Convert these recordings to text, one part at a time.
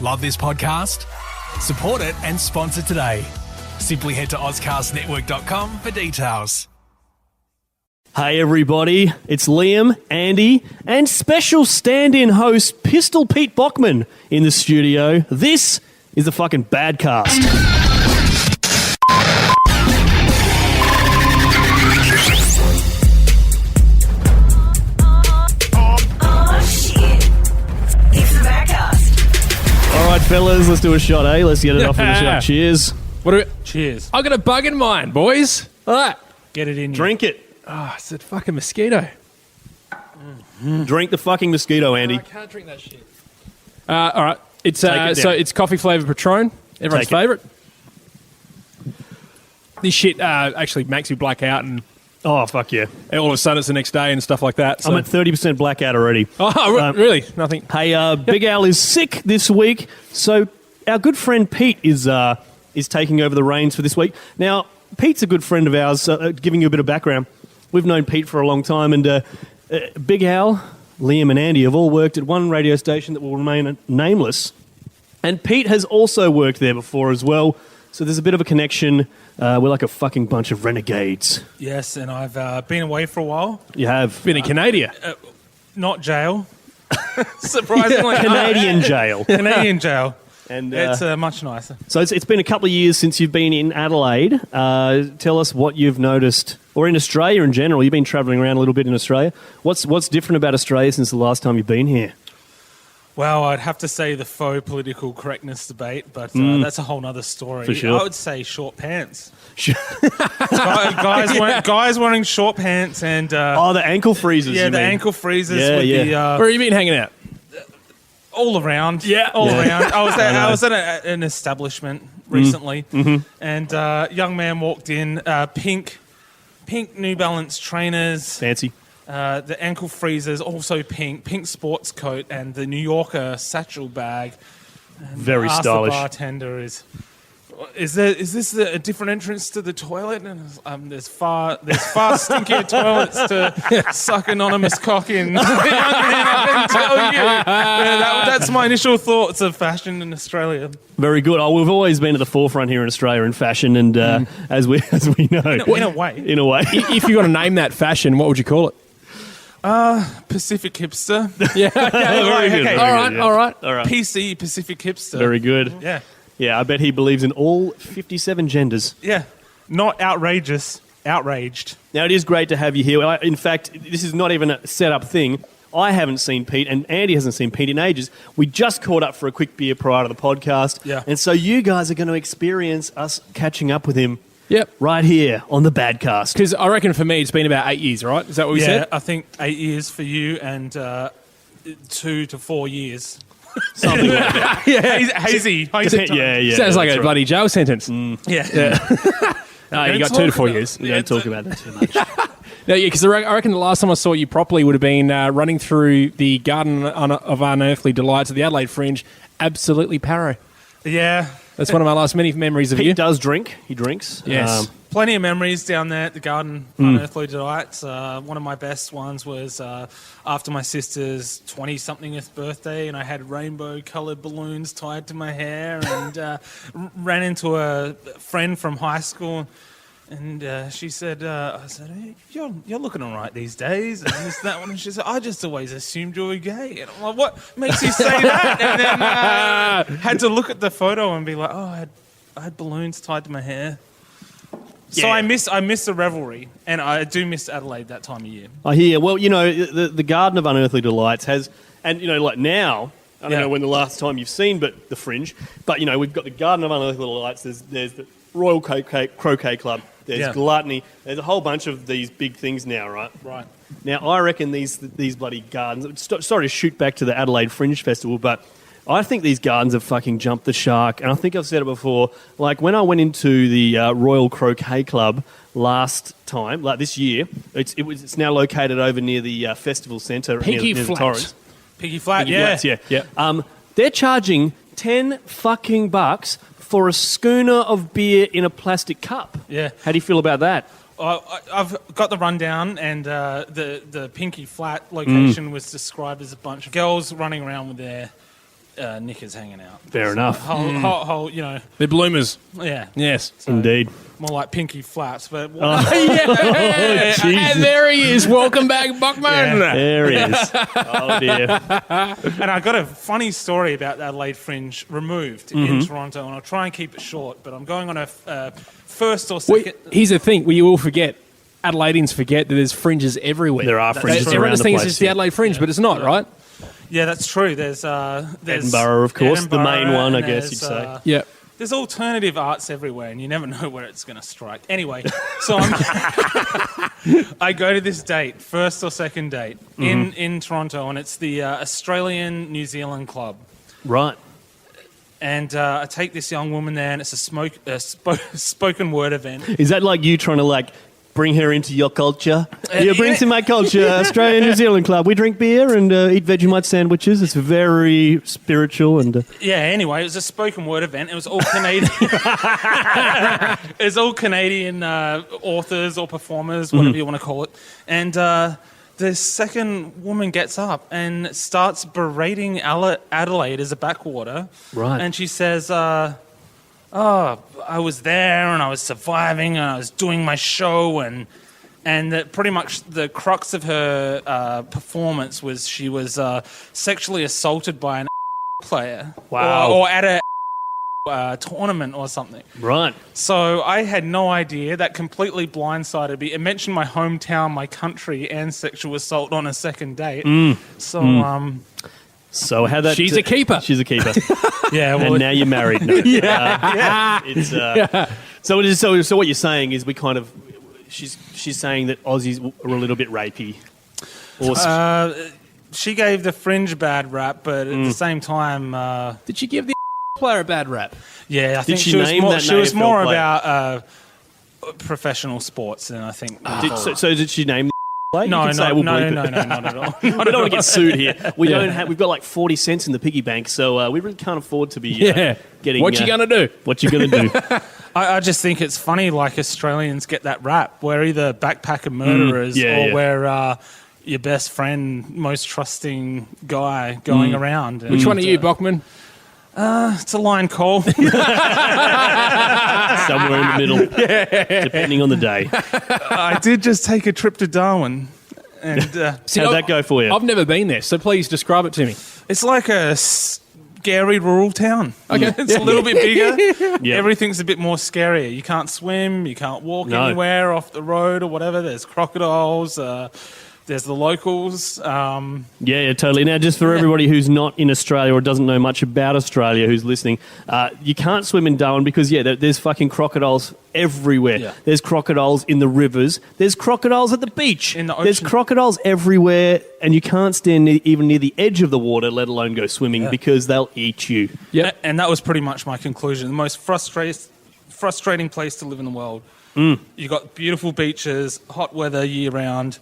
Love this podcast? Support it and sponsor today. Simply head to auscastnetwork.com for details. Hey everybody, it's Liam, Andy, and special stand-in host Pistol Pete Bockman in the studio. This is the fucking Badcast. All right, fellas, let's do a shot, eh? Let's get it off with a shot. Cheers. Cheers. I've got a bug in mine, boys. All right. Get it in. Drink it. Oh, it's a fucking mosquito. Drink the fucking mosquito, Andy. I can't drink that shit. All right. It's Take it so down. it's coffee flavoured Patron. Everyone's Take it. favourite. This shit actually makes you black out, and Oh, fuck yeah. all of a sudden it's the next day and stuff like that. So. I'm at 30% blackout already. Oh, really? Nothing. Hey, Big Al is sick this week, so our good friend Pete is taking over the reins for this week. Now, Pete's a good friend of ours, giving you a bit of background. We've known Pete for a long time, and Big Al, Liam and Andy have all worked at one radio station that will remain nameless, and Pete has also worked there before as well, so there's a bit of a connection. We're like a fucking bunch of renegades. Yes, and I've been away for a while. You have Been in Canada. Not jail. Surprisingly. Canadian jail. Canadian jail. And It's much nicer. so it's been a couple of years since you've been in Adelaide. Tell us what you've noticed, or in Australia in general. You've been travelling around a little bit in Australia. What's different about Australia since the last time you've been here? Well, I'd have to say the faux political correctness debate, but that's a whole other story. For sure. I would say short pants. guys wearing short pants and... Oh, the ankle freezers. yeah, you the mean. ankle freezers Yeah, with yeah. the... Where have you been hanging out? all around. Yeah. All around. I was at an establishment recently, and a young man walked in, pink New Balance trainers, Fancy. the ankle freezers, also pink sports coat, and the New Yorker satchel bag. And Very asked stylish. The bartender is this a different entrance to the toilet? And there's far stinkier toilets to suck anonymous cock in. I can tell you. That's my initial thoughts of fashion in Australia. Very good. Oh, we've always been at the forefront here in Australia in fashion, and as we know, In a way. in a way. If you got to name that fashion, what would you call it? Pacific hipster. Yeah. Very good. okay. Very All good, right. yeah. All right. All right. PC Pacific hipster. Very good. Yeah. Yeah, I bet he believes in all 57 genders. Yeah. Not outrageous. Outraged. Now, it is great to have you here. In fact, this is not even a set-up thing. I haven't seen Pete, and Andy hasn't seen Pete in ages. We just caught up for a quick beer prior to the podcast. Yeah. And so you guys are going to experience us catching up with him Yep. right here on the Badcast. Because I reckon for me it's been about 8 years, right? Is that what we Yeah, said? I think 8 years for you and 2 to 4 years. Something like that. Hazy. Yeah. Sounds like that's a right. bloody jail sentence. Yeah. No, you got 2 to 4 years. We don't talk about that too much. No, yeah, because I reckon the last time I saw you properly would have been running through the Garden of Unearthly Delights at the Adelaide Fringe. Absolutely paro. Yeah. That's one of my last many memories of you. Pete does drink. He drinks. Yes. Plenty of memories down there at the Garden Unearthly Delights. One of my best ones was after my sister's 20-somethingth birthday, and I had rainbow-coloured balloons tied to my hair, and ran into a friend from high school. And she said, I said, hey, you're looking all right these days. And this, that one. And she said, I just always assumed you were gay. And I'm like, what makes you say that? And then had to look at the photo and be like, oh, I had balloons tied to my hair. So Yeah. I miss the revelry. And I do miss Adelaide that time of year. I hear. Well, you know, the Garden of Unearthly Delights has, and, you know, like now, I don't know when the last time you've seen but the Fringe, but, you know, we've got the Garden of Unearthly Delights, there's the Royal Croquet Club, there's Gluttony, there's a whole bunch of these big things now, right? Right. Now, I reckon these bloody gardens, sorry to shoot back to the Adelaide Fringe Festival, but I think these gardens have fucking jumped the shark, and I think I've said it before, like when I went into the Royal Croquet Club last time, like this year, it's now located over near the festival centre near the Torrens. Piggy Flat, Piggy Flats, yeah. They're charging $10 fucking bucks for a schooner of beer in a plastic cup. Yeah. How do you feel about that? I've got the rundown, and the Pinky Flat location was described as a bunch of girls running around with their knickers hanging out. Fair enough. Whole, you know. They're bloomers. Yeah. Yes. So, Indeed. More like pinky flaps, but Yeah. Jesus. And there he is. Welcome back, Buckman. There he is. Oh, dear. and I got a funny story about the Adelaide Fringe removed in Toronto, and I'll try and keep it short. But I'm going on a first or second. Here's the thing: we all forget. Adelaideans forget that there's fringes everywhere. There are fringes Everyone around just the thinks place, it's the yeah. Adelaide Fringe, but it's not, right? Yeah, that's true. There's Edinburgh, of course, the main one, I guess you'd say. Yeah. There's alternative arts everywhere, and you never know where it's going to strike. Anyway, so I go to this date, first or second date, in Toronto, and it's the Australian New Zealand Club. Right. And I take this young woman there, and it's a spoken word event. Is that like you trying to, like, bring her into your culture? You bring to my culture, Australia New Zealand Club. We drink beer and eat Vegemite sandwiches. It's very spiritual and... Yeah, anyway, it was a spoken word event. It was all Canadian. It was all Canadian authors or performers, whatever you want to call it. And the second woman gets up and starts berating Adelaide as a backwater. Right. And she says... oh, I was there and I was surviving and I was doing my show and that pretty much the crux of her performance was she was sexually assaulted by an player. Wow. Or at a tournament or something. Right. So I had no idea. That completely blindsided me. It mentioned my hometown, my country, and sexual assault on a second date. So how that... She's a keeper. She's a keeper. Yeah, well, And now you're married. No. It's so it is. So what you're saying is we kind of she's saying that Aussies are a little bit rapey. Or she gave the Fringe bad rap, but at the same time, Did she give the player a bad rap? yeah, I think she she was name more. that She was AFL more player? about professional sports, and I think. so did she name the play? You no, can say we'll no, bleep no, it. no, not at all. We don't want to get sued here. We don't have. We've got like 40 cents in the piggy bank, so we really can't afford to be getting. What you gonna do? What you gonna do? I just think it's funny, like Australians get that rap. We're either backpacker murderers or we're your best friend, most trusting guy going around. Which one are you, Bachman? It's a line call. Somewhere in the middle, depending on the day. I did just take a trip to Darwin. And How'd that go for you? I've never been there, so please describe it to me. it's like a scary rural town. Okay. It's a little bit bigger. Yeah. Everything's a bit more scarier. You can't swim. You can't walk anywhere off the road or whatever. There's crocodiles. There's the locals. Yeah, totally. Now, just for everybody who's not in Australia or doesn't know much about Australia who's listening, you can't swim in Darwin because, there's fucking crocodiles everywhere. Yeah. There's crocodiles in the rivers. There's crocodiles at the beach. In the There's ocean. crocodiles everywhere, and you can't stand even near the edge of the water, let alone go swimming, because they'll eat you. Yep. And that was pretty much my conclusion. The most frustrating place to live in the world. You got beautiful beaches, hot weather year round.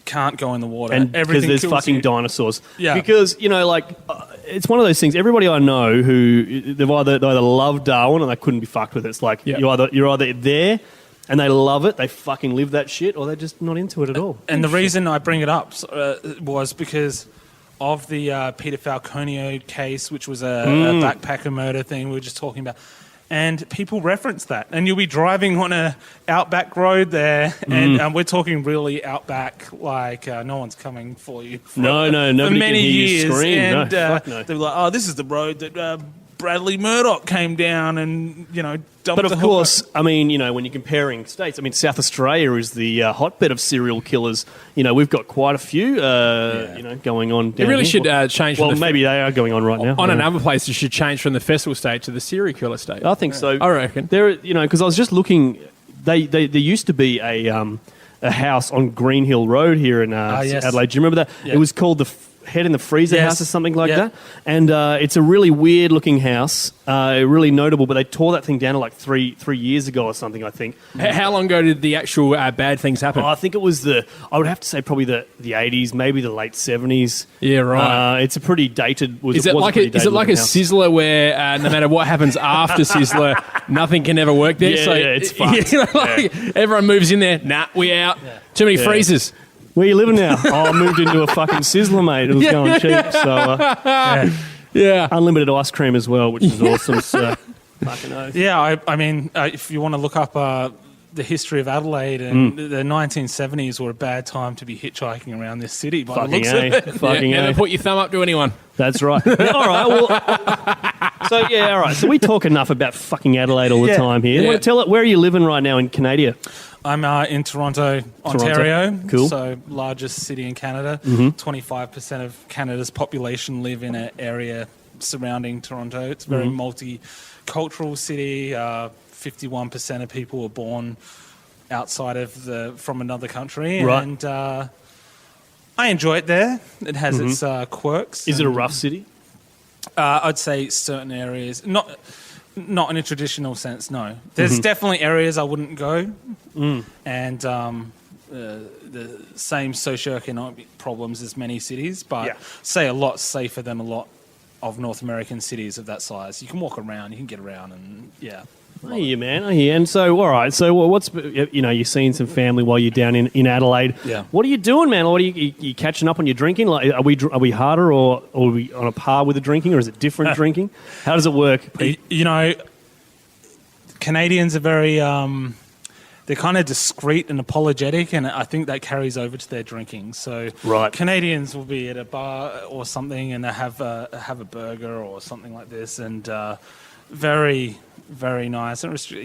Can't go in the water. And because everything there's kills fucking you. dinosaurs. Yeah. Because, it's one of those things. Everybody I know who they either love Darwin and they couldn't be fucked with it. It's like you're either there and they love it, they fucking live that shit, or they're just not into it at all. And the reason I bring it up was because of the Peter Falconio case, which was a backpacker murder thing we were just talking about. And people reference that. And you'll be driving on a outback road there, and we're talking really outback, like no one's coming for you. No, nobody for many can hear years. you scream. And Fuck no. they were like, oh, this is the road that Bradley Murdoch came down and, dumped But a of hooker. course, when you're comparing states, South Australia is the hotbed of serial killers. We've got quite a few, going on. It really should change. Well, from the maybe they are going on right now. on another place. It should change from the festival state to the serial killer state. I think so. I reckon. There, because I was just looking. There used to be a house on Green Hill Road here in yes. Adelaide. Do you remember that? Yeah. It was called the Head in the Freezer Yes. House or something like Yeah. that. And it's a really weird looking house, really notable. But they tore that thing down like three years ago or something, I think. How long ago did the actual bad things happen? Oh, I think it was I would have to say probably the 80s, maybe the late 70s. Yeah, right. It's a pretty dated. Is it like a sizzler where no matter what happens after sizzler, nothing can ever work there? Yeah, it's fucked. Everyone moves in there. Nah, we out. Too many freezers. Where you living now? Oh, I moved into a fucking sizzler, mate. It was going cheap. So Yeah. Unlimited ice cream as well, which is awesome. So, fucking oath. Yeah, I mean, if you want to look up the history of Adelaide, and the 1970s were a bad time to be hitchhiking around this city. By the Fucking looks A. of it. Fucking Never A. put your thumb up to anyone. That's right. All right. Well, all right. So we talk enough about fucking Adelaide all the time here. Yeah. Well, tell it, where are you living right now in Canada? I'm in Toronto, Ontario. Cool. So largest city in Canada. 25% of Canada's population live in an area surrounding Toronto. It's a very multicultural city. 51% of people were born outside of from another country, Right. and I enjoy it there. It has its quirks. Is it a and, rough city? I'd say certain areas, not in a traditional sense. No, there's definitely areas I wouldn't go, and the same socioeconomic problems as many cities, but say a lot safer than a lot of North American cities of that size. You can walk around, you can get around, and I hear you, man. I hear. And so, all right. So, what's you're seeing some family while you're down in Adelaide. Yeah. What are you doing, man? What are you catching up on your drinking? Like, are we harder or are we on a par with the drinking, or is it different drinking? How does it work, Pete? You know, Canadians are very they're kind of discreet and apologetic, and I think that carries over to their drinking. So, Right. Canadians will be at a bar or something, and they have a burger or something like this, and very, very nice.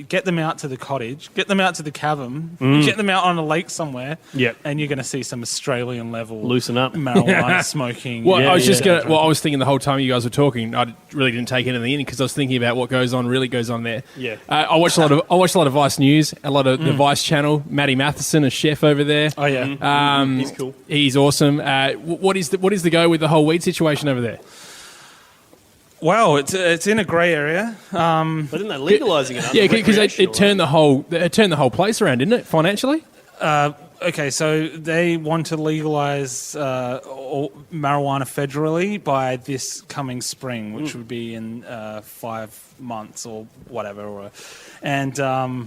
Get them out to the cottage, get them out to the cavern, get them out on a lake somewhere, Yep. and you're going to see some Australian level Loosen up. marijuana smoking. Well, Yeah, I was just yeah. gonna. Well, I was thinking the whole time you guys were talking, I really didn't take anything in because I was thinking about what really goes on there. Yeah. I watched a lot of Vice News, a lot of the Vice channel. Matty Matheson, a chef over there. Oh yeah. He's cool. He's awesome. What is the go with the whole weed situation over there? Well, it's in a grey area. But isn't they legalising it? Yeah, because it recreational, turned the whole place around, didn't it? Financially. Okay, so they want to legalise marijuana federally by this coming spring, which would be in 5 months or whatever. And a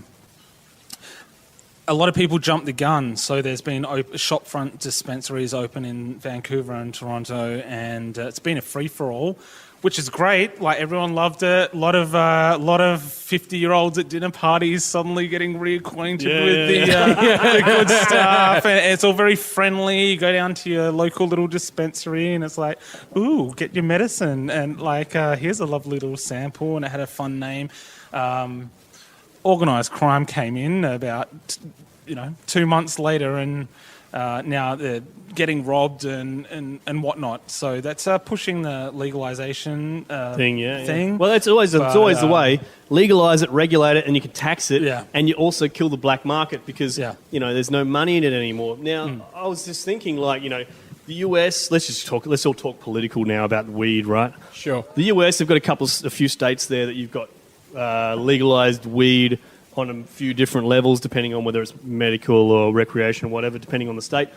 lot of people jumped the gun. So there's been shopfront dispensaries open in Vancouver and Toronto, and it's been a free-for-all, which is great. Like, everyone loved it. A lot of 50-year-olds at dinner parties suddenly getting reacquainted with the good stuff, and it's all very friendly. You go down to your local little dispensary, and it's like, ooh, get your medicine, and like, here's a lovely little sample, and it had a fun name. Organised crime came in about 2 months later, and now they're getting robbed and whatnot. So that's pushing the legalisation thing. Well, it's always the way. Legalise it, regulate it, and you can tax it. Yeah. And you also kill the black market because there's no money in it anymore. Now, I was just thinking, the US. Let's all talk political now about weed, right? Sure. The US have got a few states there that you've got legalised weed on a few different levels, depending on whether it's medical or recreational, whatever, depending on the state.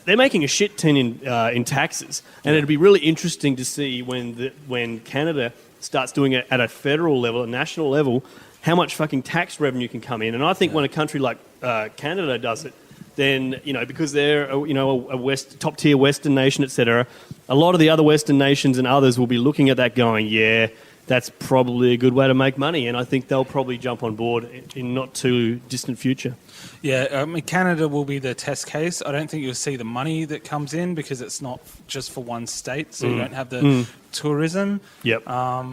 They're making a shit ton in taxes, and it'd be really interesting to see when Canada starts doing it at a federal level, a national level, how much fucking tax revenue can come in. And I think when a country like Canada does it, then because they're a top tier Western nation, etc., a lot of the other Western nations and others will be looking at that going, yeah, that's probably a good way to make money, and I think they'll probably jump on board in not too distant future. Yeah, Canada will be the test case. I don't think you'll see the money that comes in because it's not just for one state, so you don't have the tourism. Yep. I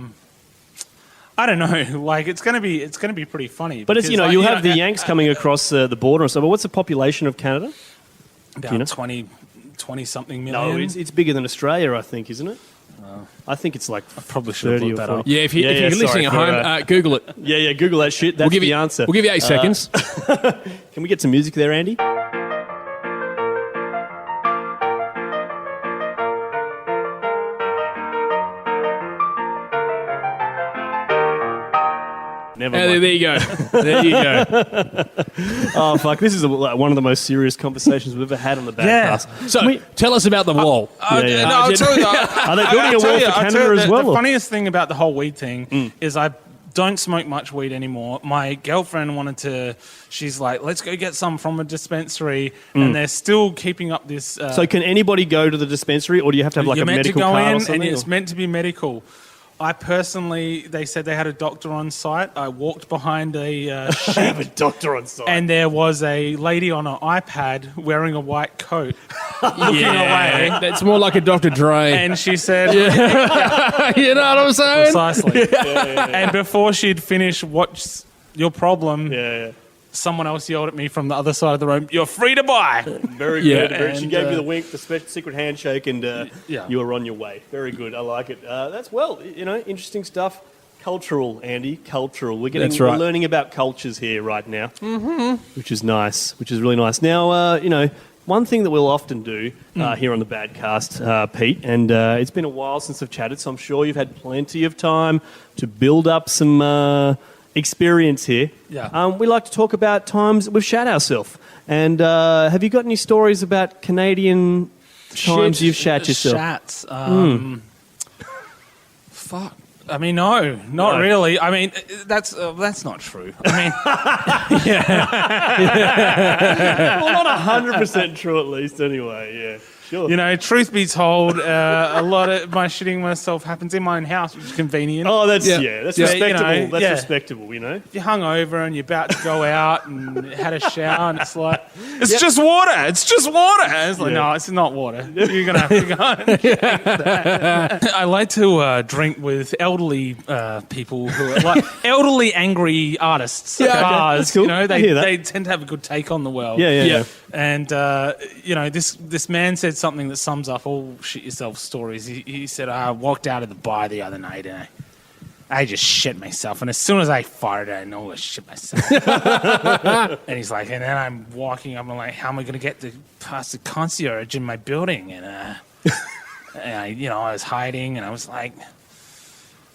don't know. Like, it's going to be pretty funny. But it's you'll have the Yanks coming across the border and stuff. But what's the population of Canada? About 20 something million. No, it's bigger than Australia, I think, isn't it? I think it's like I probably should have looked that up. Yeah, if you're listening at home, Google it. Yeah, Google that shit. That's the answer. We'll give you 8 seconds. Can we get some music there, Andy? Never mind. There you go. There you go. Oh, fuck. This is one of the most serious conversations we've ever had on the Badcast. So, tell us about the wall. Yeah. No, I'll tell you. Are they building a wall for Canada as well? The funniest thing about the whole weed thing is I don't smoke much weed anymore. My girlfriend she's like, let's go get some from a dispensary, and they're still keeping up this. So can anybody go to the dispensary, or do you have to have like a medical card or you're meant to go in, something? and it's meant to be medical. I personally, they said they had a doctor on site. I walked behind a sheet. They have a doctor on site. And there was a lady on an iPad wearing a white coat, looking away. That's more like a Dr. Dre. And she said, you know what I'm saying? Precisely. And before she'd finished, what's your problem? Yeah. Someone else yelled at me from the other side of the room, "You're free to buy." Very Yeah. good. She And, gave you the wink, the secret handshake, and Yeah. you were on your way. Very good. I like it. That's interesting stuff. Cultural, Andy. Cultural. We're That's right. We're learning about cultures here right now, which is nice. Which is really nice. Now, one thing that we'll often do here on the Badcast, Pete, and it's been a while since I've chatted, so I'm sure you've had plenty of time to build up some experience here. Yeah. We like to talk about times we've shat ourselves. And have you got any stories about Canadian times you've shat yourself? Shats. Fuck. I mean, no, not really. I mean, that's not true. I mean, Well, not 100% true at least anyway, yeah. Sure. Truth be told, a lot of my shitting myself happens in my own house, which is convenient. Oh, that's Yeah. that's Yeah, respectable. That's yeah. respectable, If you're hungover and you're about to go out and had a shower, and it's like, it's just water. It's just water. And it's like, Yeah. no, it's not water. You're gonna have to go. And get that. I like to drink with elderly people who are like elderly, angry artists. Yeah, okay. Bars, That's cool. I hear that. they tend to have a good take on the world. Yeah. And this man said something that sums up all shit yourself stories. He said, I walked out of the bar the other night and I just shit myself. And as soon as I farted, I know I shit myself. And he's like, and then I'm walking up and I'm like, how am I going to get past the concierge in my building? And I was hiding and I was like,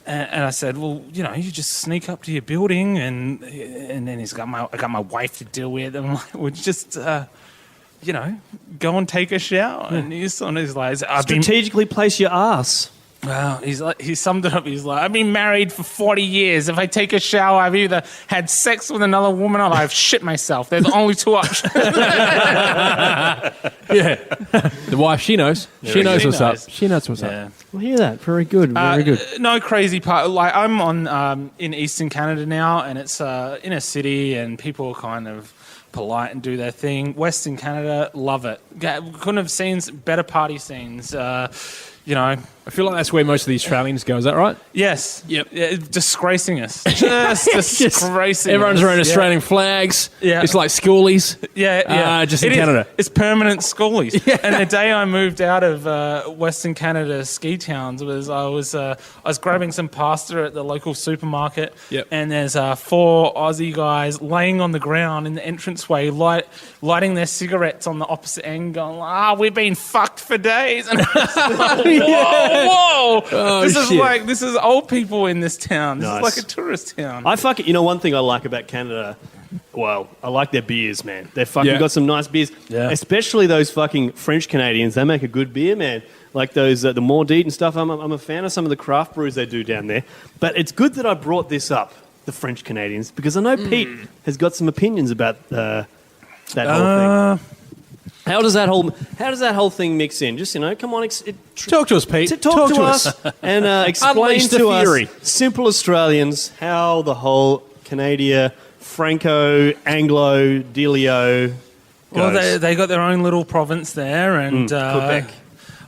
and I said, well, you just sneak up to your building and then I got my wife to deal with. And I'm like, we'll just, go and take a shower. And he's like, Strategically place your ass. well, he summed it up. He's like, I've been married for 40 years. If I take a shower, I've either had sex with another woman or I've shit myself. There's only two options. Yeah. The wife, she knows. She knows what's up. She knows what's up. Well, hear that. Very good. Very good. No crazy part. Like I'm on in Eastern Canada now, and it's in a city, and people are kind of polite and do their thing. Western Canada, love it. Couldn't have seen better party scenes. I feel like that's where most of the Australians go. Is that right? Yes. Yep. Yeah, disgracing us. Just disgracing Everyone's us. around Yeah. Australian flags. Yeah. It's like schoolies. Yeah. Just in It is. Canada. It's permanent schoolies. And the day I moved out of Western Canada ski towns I was grabbing some pasta at the local supermarket. Yep. And there's 4 Aussie guys laying on the ground in the entranceway, lighting their cigarettes on the opposite end, going, we've been fucked for days. And I was like, whoa. Oh, shit. This is old people in this town. This Nice. is like a tourist town. One thing I like about Canada, well, I like their beers, man. They've fucking Yeah. got some nice beers. Yeah. Especially those fucking French Canadians. They make a good beer, man. Like those, the Mordeet and stuff. I'm a fan of some of the craft brews they do down there. But it's good that I brought this up, the French Canadians, because I know Pete has got some opinions about that whole thing. How does that whole thing mix in? Just come on, Talk to us, Pete. talk to us and explain Unleash the to us, fury. simple Australians, how the whole Canada, Franco, Anglo, Dealio goes. Well, they got their own little province there, and Quebec.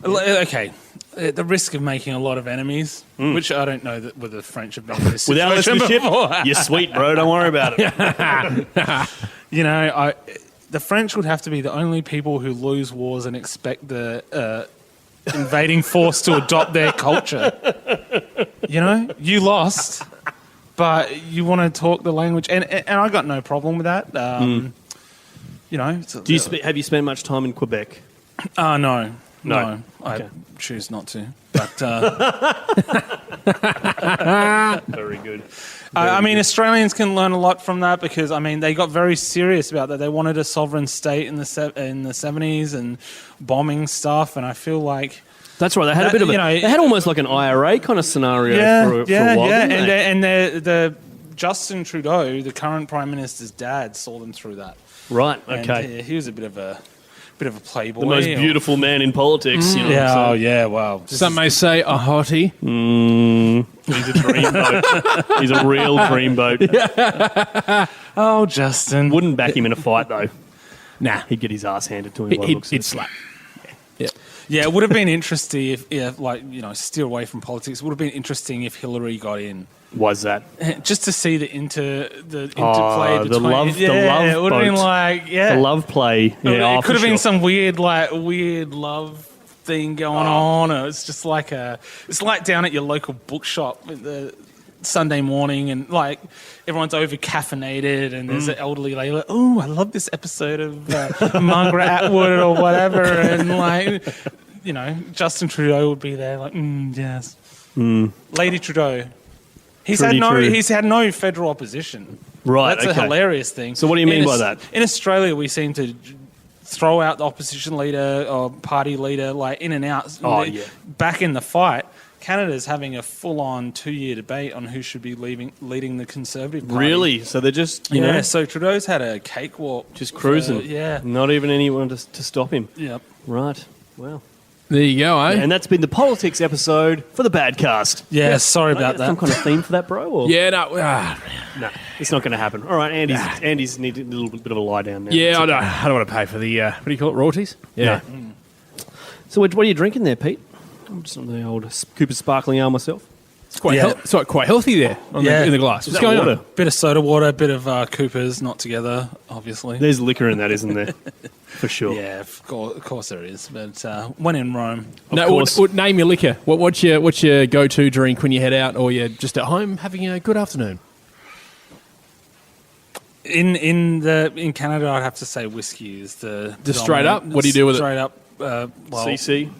Okay, at the risk of making a lot of enemies, which I don't know whether the French have been in this Without situation listenership, before. you're sweet, bro. Don't worry about it. The French would have to be the only people who lose wars and expect the invading force to adopt their culture. You lost, but you want to talk the language, and I got no problem with that. Have you spent much time in Quebec? No. Okay. I choose not to. But Very good. I mean, Australians can learn a lot from that because they got very serious about that. They wanted a sovereign state in the 70s and bombing stuff, and I feel like That's right. They had a bit of they had almost like an IRA kind of scenario for a while. Yeah, didn't they? and the Justin Trudeau, the current Prime Minister's dad, saw them through that. Right. And, Okay. he was a bit of a playboy. The most beautiful man in politics. You know, Yeah. so- Oh yeah. Wow. Some may say a hottie. He's a dreamboat. He's a real dreamboat. Oh, Justin. Wouldn't back him in a fight though. Nah. He'd get his ass handed to him. by the looks of He'd it. slap. Yeah. Yeah, it would have been interesting if, steer away from politics. It would have been interesting if Hillary got in, Was that? just to see the interplay the between. love it would have been boat. the love play. Yeah, it could have for been sure. some weird love thing going on. Or it's just it's like down at your local bookshop the Sunday morning, and like everyone's over caffeinated, and there's an elderly lady like, "Oh, I love this episode of Margaret Atwood or whatever," and Justin Trudeau would be there like, "Yes, Lady Trudeau." He's Trudy had True. he's had no federal opposition. Right, That's a okay. hilarious thing. So what do you mean by that? In Australia, we seem to throw out the opposition leader or party leader like in and out. Oh, yeah. Back in the fight, Canada's having a full-on 2-year debate on who should be leading the Conservative Party. Really? So they're just So Trudeau's had a cakewalk. just cruising. Yeah. Not even anyone to stop him. Yep. Right. Well. There you go, eh? And that's been the politics episode for the Badcast. Yeah, sorry about Some that. kind of theme for that, bro? Or? Yeah, no. No, it's not going to happen. All right, Andy's need a little bit of a lie down now. Yeah, I don't want to pay for the, what do you call it, royalties? Yeah. No. So what are you drinking there, Pete? I'm just on the old Cooper Sparkling Ale myself. It's quite healthy there in the glass. What's that going water? on? Bit of soda water, bit of Coopers, not together, obviously. There's liquor in that, isn't there? For sure. Yeah, of course there is. But when in Rome. No, course. name your liquor. What's your go-to drink when you head out or you're just at home having a good afternoon? In Canada, I'd have to say whiskey is the Just straight up? What do you do with it? Straight up, CC?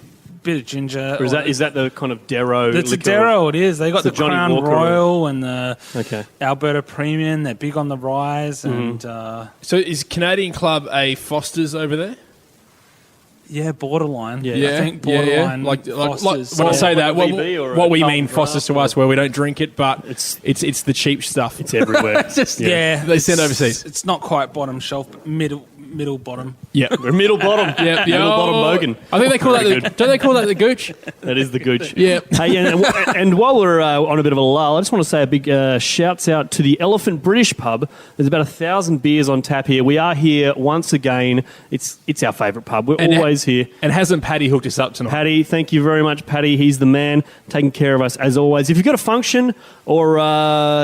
bit of ginger. Or is that the kind of Darrow? It's a liquor? Darrow. It is. They got It's the the Johnny Crown Walker. Royal and the Okay. Alberta Premium. They're big on the rise, and So is Canadian Club a Foster's over there? borderline. Yeah. I think borderline. Like Foster's. when I say that, like a BB or what a we Carlton mean Foster's to Draft us, where we don't drink it, but It's- it's the cheap stuff. It's everywhere. It's just Yeah, they send it's- overseas. It's not quite bottom shelf, but middle bottom. Yeah. We're middle bottom. Yeah, Middle bottom bogan. I think they call Very that. Don't they call that the gooch? That is the gooch. Yeah. Hey, and while we're on a bit of a lull, I just want to say a big shouts out to the Elephant British Pub. There's about 1,000 beers on tap here. We are here once again. It's our favourite pub. We're always here. And hasn't Paddy hooked us up tonight? Paddy, thank you very much, Paddy. He's the man, taking care of us as always. If you've got a function or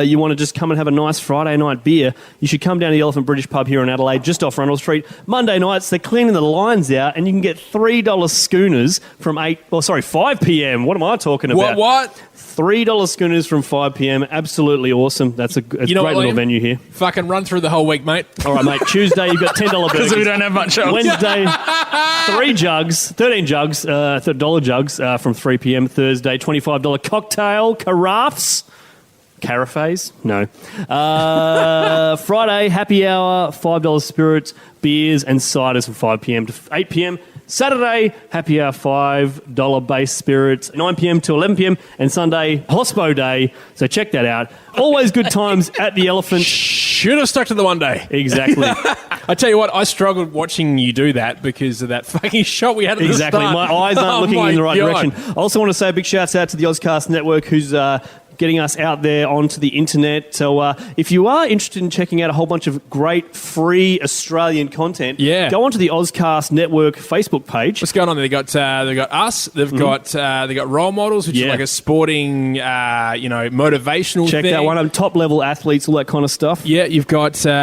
you want to just come and have a nice Friday night beer, you should come down to the Elephant British Pub here in Adelaide, just off Rundle Street. Monday nights, they're cleaning the lines out, and you can get $3 schooners from 5 p.m. What am I talking about? What? $3 schooners from 5 p.m. Absolutely awesome. That's a great know what, little Liam? venue here. Fucking run through the whole week, mate. All right, mate. Tuesday, you've got $10 burgers. Because we don't have much else. Wednesday, 13 jugs, $30 jugs from 3 p.m. Thursday, $25 cocktail carafes. Carafes? No. Friday, happy hour, $5 spirits, beers and ciders from 5 p.m. to 8 p.m. Saturday, happy hour, $5 base spirits, 9 p.m. to 11 p.m. And Sunday, Hospo Day. So check that out. Always good times at the Elephant. Should have stuck to the one day. Exactly. I tell you what, I struggled watching you do that because of that fucking shot we had at Exactly. the start. My eyes aren't Oh looking my in the right God. direction. I also want to say a big shout out to the Auscast Network, who's getting us out there onto the internet. So if you are interested in checking out a whole bunch of great free Australian content, go onto the Auscast Network Facebook page. What's going on there? They got us. They've got role models, which is like a sporting, motivational. Check thing. that one up. Top level athletes, all that kind of stuff. Yeah, you've got some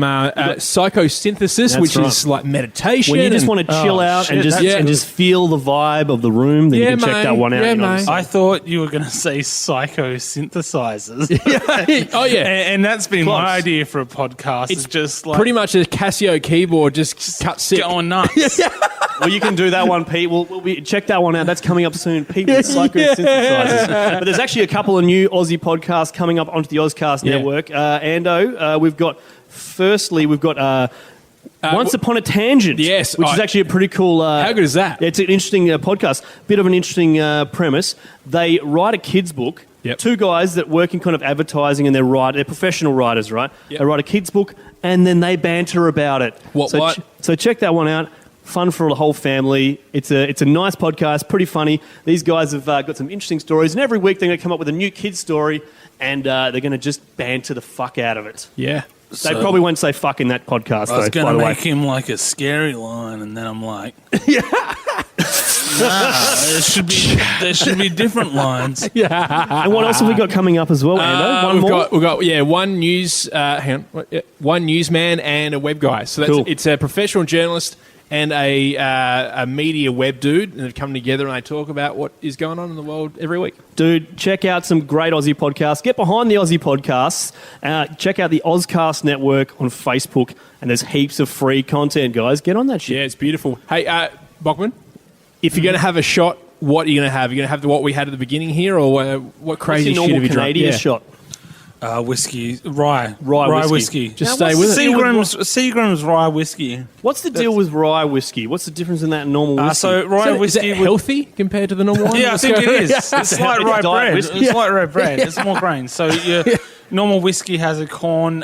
psychosynthesis, which is like meditation. When you just want to chill out and just feel the vibe of the room, then you can check that one out. Yeah, you know. mate. I thought you were going to say synthesizers. Oh yeah, and that's been Close. my idea for a podcast. It's just like pretty much a Casio keyboard, just cut sick. going nuts. Well, you can do that one, Pete. Check that one out. That's coming up soon. Pete with psychosynthesizers. But there's actually a couple of new Aussie podcasts coming up onto the Auscast Network. We've got Once Upon a Tangent. Yes. Which is actually a pretty cool... How good is that? It's an interesting podcast. Bit of an interesting premise. They write a kid's book. Yep. Two guys that work in kind of advertising and they're professional writers, right? Yep. They write a kid's book and then they banter about it. What? So check that one out. Fun for the whole family. It's a nice podcast, pretty funny. These guys have got some interesting stories, and every week they're going to come up with a new kid's story, and they're going to just banter the fuck out of it. Yeah. They probably won't say fuck in that podcast, I was though, going by to the way. make him like a scary line, and then I'm like, there should be different lines. And what else have we got coming up as well, Ando? We've got one news. One newsman and a web guy. So Cool. It's a professional journalist and a media web dude, and they've come together and they talk about what is going on in the world every week. Dude, check out some great Aussie podcasts. Get behind the Aussie podcasts. Check out the Auscast Network on Facebook, and there's heaps of free content, guys. Get on that shit. Yeah, it's beautiful. Hey, Bachman, if you're going to have a shot, what are you going to have? Are you going to have what we had at the beginning here, or what crazy What's your shit normal have you drunk? Canadian Yeah. shot? Whiskey, rye whiskey. Just Now, stay what's with it. Seagram's rye whiskey. What's the deal with rye whiskey? What's the difference in that and normal whiskey? So rye Is whiskey that healthy compared to the normal one? Yeah, I think it is. It's like rye diet bread. whiskey. It's like rye bread. It's more grain. So your normal whiskey has a corn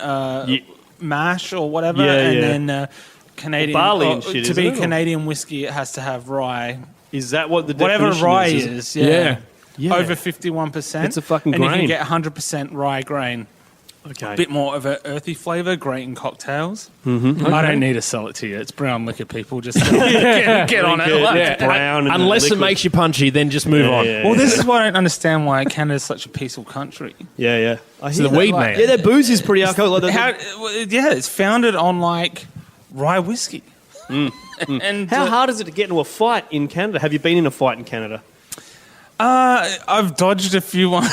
mash or whatever, Yeah, and then Canadian barley and shit, to isn't be it? Canadian whiskey, it has to have rye. Is that what the Whatever definition rye is? is, Yeah. Yeah. over 51%. It's a fucking and grain. you can get 100% rye grain. Okay. A bit more of an earthy flavour, great in cocktails. Mm-hmm. I don't need to sell it to you. It's brown liquor, people. Just get on it. It's brown. And Unless it liquid. makes you punchy, then just move on. Yeah. Well, this is why I don't understand why Canada's such a peaceful country. Yeah. I So hear the that. weed man. Yeah, their booze is pretty alcoholic. It's founded on like rye whiskey. And How hard is it to get into a fight in Canada? Have you been in a fight in Canada? I've dodged a few ones.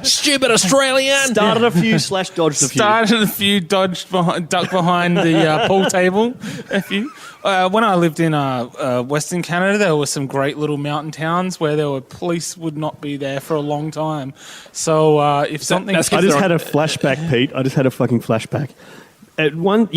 Stupid Australian. Started a few / dodged a few. Started a few, ducked behind the pool table. A few. When I lived in Western Canada, there were some great little mountain towns where there were police would not be there for a long time. So if something, I just had a flashback, Pete. I just had a fucking flashback. At one,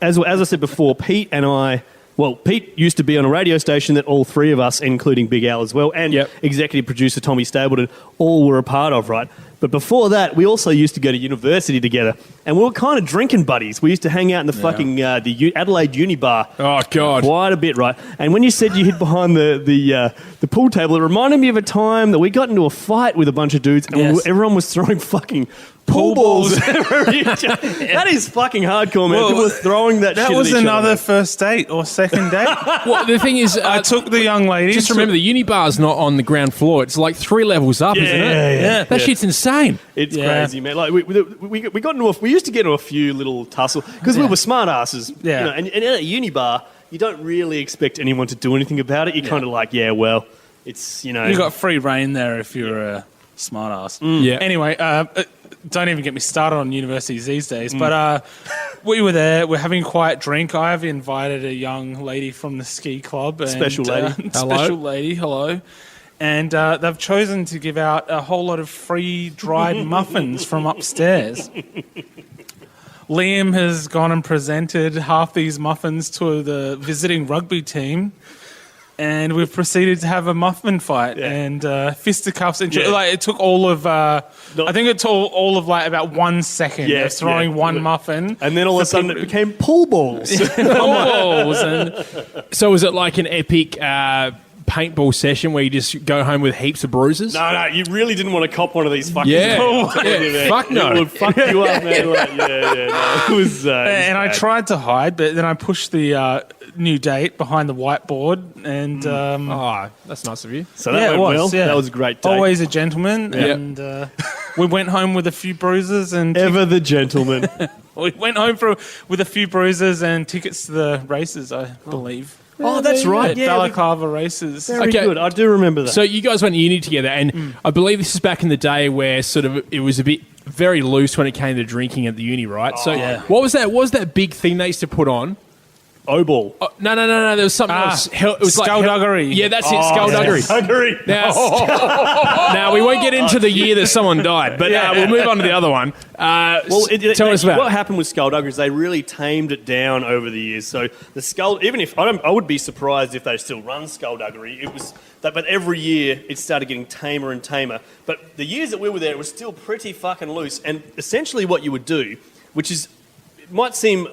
as I said before, Pete and I. Well, Pete used to be on a radio station that all three of us, including Big Al as well, and executive producer Tommy Stapleton, all were a part of, right? But before that, we also used to go to university together, and we were kind of drinking buddies. We used to hang out in the fucking the Adelaide Uni Bar. Oh, God. Quite a bit, right? And when you said you hid behind the pool table, it reminded me of a time that we got into a fight with a bunch of dudes, and everyone was throwing fucking pool balls. That is fucking hardcore, man. Well, People were throwing that shit that at was each other, another man. first date or second date. Well, the thing is, I took the young lady. just remember the uni bar's not on the ground floor. It's like 3 levels up, isn't it? Yeah. That shit's insane. It's Yeah. crazy, man. Like we got into we used to get into a few little tussle because we were smart asses. Yeah. And at a uni bar, you don't really expect anyone to do anything about it. You're kind of like, well, it's You got free reign there if you're a smart ass. Yeah. Anyway, don't even get me started on universities these days. But we were there. We're having a quiet drink. I've invited a young lady from the ski club. And, Special lady. Special lady. Hello. And they've chosen to give out a whole lot of free dried muffins from upstairs. Liam has gone and presented half these muffins to the visiting rugby team. And we've proceeded to have a muffin fight and fisticuffs. And it took all of, I think it took all of like about 1 second of throwing one muffin. And then all of a sudden it became pool balls. So was it like an epic paintball session where you just go home with heaps of bruises? No, you really didn't want to cop one of these fucking Yeah. man. Fuck no. It would fuck you up, man. Like, no. It was, And I tried to hide, but then I pushed the new date behind the whiteboard. And Oh, that's nice of you. so that went well. Yeah. That was a great day. Always a gentleman. And we went home with a few bruises and Ever the gentleman. we went home with a few bruises and tickets to the races, I believe. Oh, that's right. Yeah, Balaclava races. very Okay. good. I do remember that. So you guys went to uni together, and I believe this is back in the day where sort of it was a bit very loose when it came to drinking at the uni, right? So yeah. what was that? What was that big thing they used to put on O-ball. Oh, no. There was something else. It was Skullduggery. Yeah, that's it. Skullduggery. Skullduggery. Now, we won't get into the year that someone died, but we'll move on to the other one. Tell us about what happened with skullduggery is they really tamed it down over the years. So the skull, even if I would be surprised if they still run skullduggery. But every year it started getting tamer and tamer. But the years that we were there, it was still pretty fucking loose. And essentially, what you would do, which is it might seem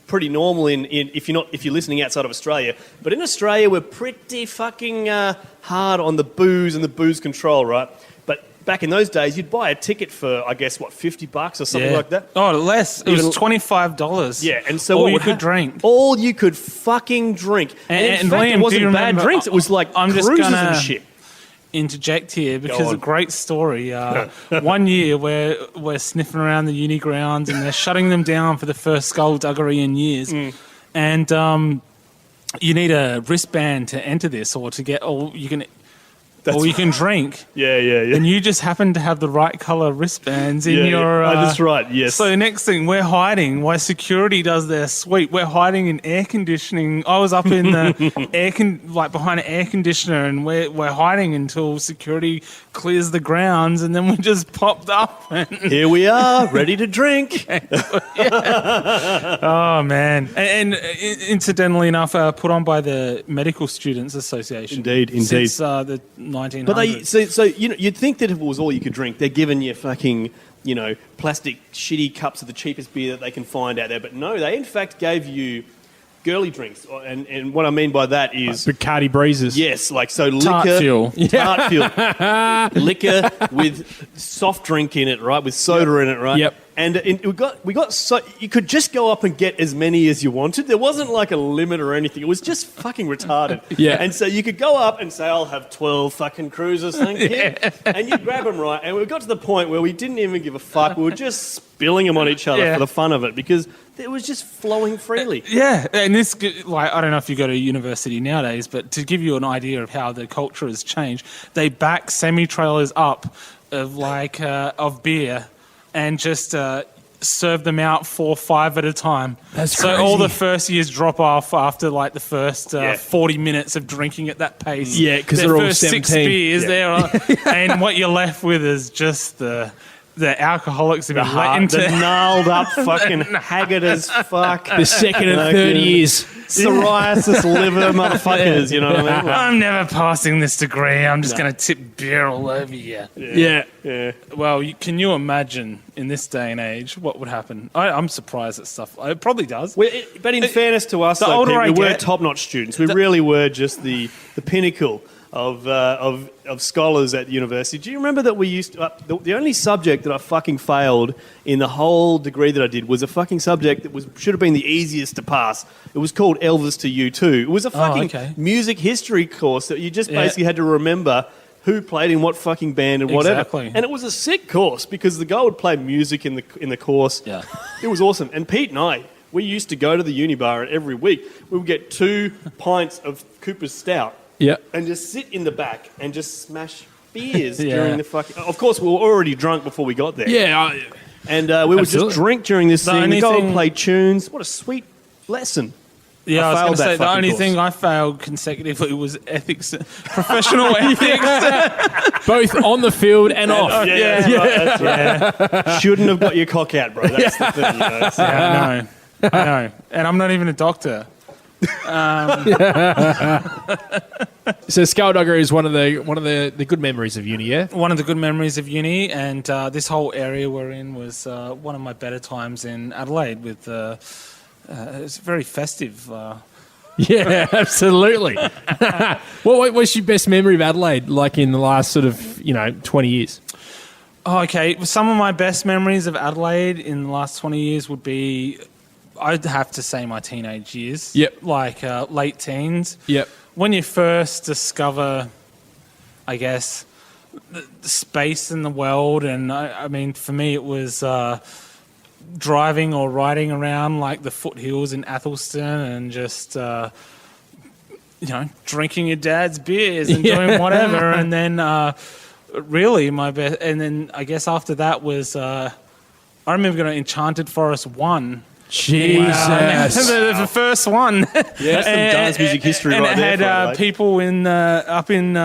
pretty normal if you're listening outside of Australia, but in Australia we're pretty fucking hard on the booze and the booze control, right? But back in those days, you'd buy a ticket for I guess $50 or something like that. Oh, less. It was $25. Yeah, and so all you could drink. All you could fucking drink, and in fact, Liam, it wasn't bad remember, drinks. It was like I'm just cruises gonna and shit. Interject here because a great story. One year we're sniffing around the uni grounds and they're shutting them down for the first skullduggery in years, and you need a wristband to enter this or to get you can drink. Yeah. And you just happen to have the right colour wristbands in your... that's right, yes. So next thing, we're hiding while security does their sweep. We're hiding in air conditioning. I was up in the behind an air conditioner, and we're hiding until security clears the grounds, and then we just popped up. And here we are, ready to drink. Oh, man. And incidentally enough, put on by the Medical Students Association. Indeed. Since the 1900s. But so you'd think that if it was all you could drink, they're giving you fucking, plastic shitty cups of the cheapest beer that they can find out there. But no, they in fact gave you girly drinks. And what I mean by that is... Bacardi breezes. Yes, liquor. Tart fuel. Tart fuel. Liquor with soft drink in it, right? With soda in it, right? Yep. And we got so you could just go up and get as many as you wanted. There wasn't like a limit or anything. It was just fucking retarded. Yeah. And so you could go up and say, "I'll have 12 fucking cruisers, thank you." And you grab them, right? And we got to the point where we didn't even give a fuck. We were just spilling them on each other for the fun of it because it was just flowing freely. Yeah, and this, I don't know if you go to university nowadays, but to give you an idea of how the culture has changed, they back semi-trailers up of beer and just serve them out 4 or 5 at a time. That's so crazy. all the first years drop off after the first 40 minutes of drinking at that pace. Yeah, because they're all 17. 6 beers there, and what you're left with is just the alcoholics have been let into the gnarled up fucking haggard as fuck. The second and third years. Psoriasis liver motherfuckers, you know what I mean? I'm never passing this degree. I'm just going to tip beer all over you. Yeah. Well, can you imagine in this day and age what would happen? I'm surprised at stuff. It probably does. But in fairness to us, though, Pete, we were top-notch students. We really were just the pinnacle of scholars at university. Do you remember that we used to, the only subject that I fucking failed in the whole degree that I did was a fucking subject that should have been the easiest to pass. It was called Elvis to U2. It was a fucking music history course that you just basically had to remember who played in what fucking band and whatever. Exactly. And it was a sick course because the guy would play music in the course. Yeah. It was awesome. And Pete and I, we used to go to the uni bar every week. We would get 2 pints of Cooper's Stout. Yeah. And just sit in the back and just smash beers during the fucking... Of course, we were already drunk before we got there. Yeah. And we would just drink during this thing. only We go thing- and play tunes. What a sweet lesson. Yeah, I was going to say the fucking only course. thing I failed consecutively was ethics, professional ethics. Both on the field and off. Yeah, that's right. Shouldn't have got your cock out, bro. That's the thing, you know. So, I know. And I'm not even a doctor. So skullduggery is one of the good memories of uni, yeah? One of the good memories of uni, and this whole area we're in was one of my better times in Adelaide. With it's very festive. Yeah, absolutely. What was your best memory of Adelaide, like in the last sort of 20 years? Oh, okay, some of my best memories of Adelaide in the last 20 years would be, I'd have to say, my teenage years. Yep. Like late teens. Yep. When you first discover, I guess, the space in the world, and I mean, for me, it was driving or riding around like the foothills in Athelston and just, drinking your dad's beers and doing whatever. And then really my best, and then I guess after that was, I remember going to Enchanted Forest 1. Jesus. The first one. Yeah, that's some dance music history and right there. it had people up in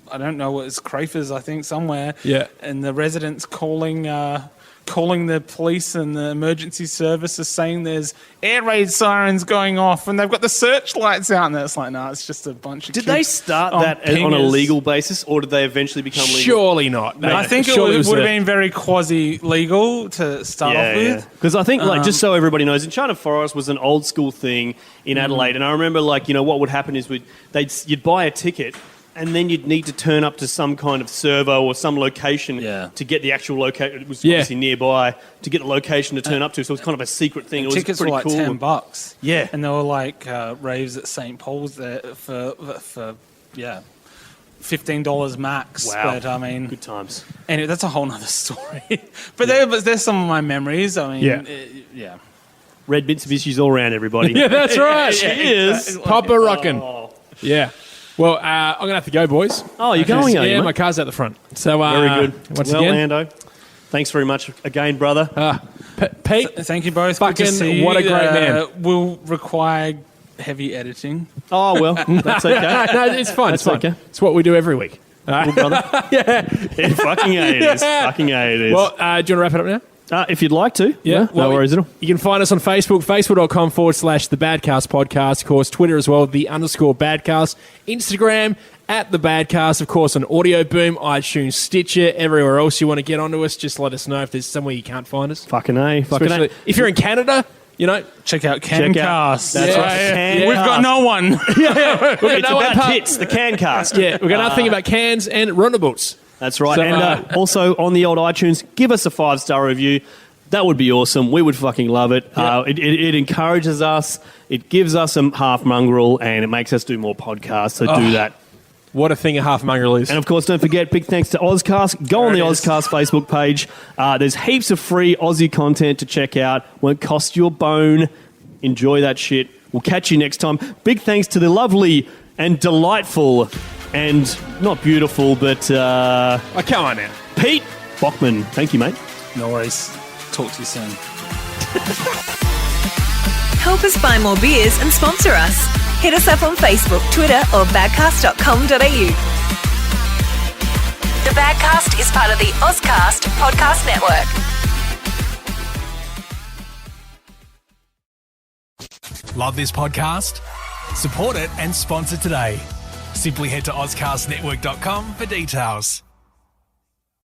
I don't know, it's Crafers, I think, somewhere. Yeah. And the residents calling the police and the emergency services saying there's air raid sirens going off and they've got the searchlights out, and it's like, no, it's just a bunch of Did kids they start that on a legal basis, or did they eventually become legal? Surely not. I think it would have been very quasi-legal to start off with. Because I think, just so everybody knows, Enchanted Forest was an old school thing in Adelaide, and I remember, what would happen is you'd buy a ticket, and then you'd need to turn up to some kind of servo or some location to get the actual location. It was obviously nearby to get the location to turn up to, so it was kind of a secret thing. It was tickets pretty were like cool. $10. Yeah. And there were like raves at St. Paul's there for $15 max. Wow. But I mean, good times. Anyway, that's a whole nother story. But there's some of my memories. I mean, Red Mitsubishi's all around, everybody. Yeah, that's right. She is. exactly. Papa rockin'. Yeah. Well, I'm going to have to go, boys. Oh, you're going, are you, Yeah, mate? my car's out the front. So, Very good. Once well, again, Lando, thanks very much again, brother. Pete, Thank you both. Fucking Good to see you. what a great man. Will require heavy editing. Oh, well, that's okay. no, it's fine. That's it's fine. okay. It's what we do every week. Good brother. Yeah, fucking A it is. Fucking A it is. Well, do you want to wrap it up now? If you'd like to. Yeah. No worries at all. You can find us on Facebook, facebook.com/The Badcast Podcast. Of course, Twitter as well, _Badcast. Instagram, @The Badcast. Of course, on Audio Boom, iTunes, Stitcher, everywhere else you want to get onto us. Just let us know if there's somewhere you can't find us. Fucking A. Fucking Especially A. if you're in Canada, check out Cancast. That's right. We've got no one. It's about tits, the Cancast. Yeah, we've got nothing about cans and runnables. That's right. So, and also on the old iTunes, give us a 5-star review. That would be awesome. We would fucking love it. It encourages us. It gives us a half mongrel, and it makes us do more podcasts. So do that. What a thing a half mongrel is. And of course, don't forget, big thanks to Auscast. Go on the Auscast Facebook page. There's heaps of free Aussie content to check out. Won't cost you a bone. Enjoy that shit. We'll catch you next time. Big thanks to the lovely and delightful and not beautiful, but Come on now. Pete Bockman. Thank you, mate. No worries. Talk to you soon. Help us buy more beers and sponsor us. Hit us up on Facebook, Twitter, or badcast.com.au. The Badcast is part of the Auscast Podcast Network. Love this podcast? Support it and sponsor today. Simply head to auscastnetwork.com for details.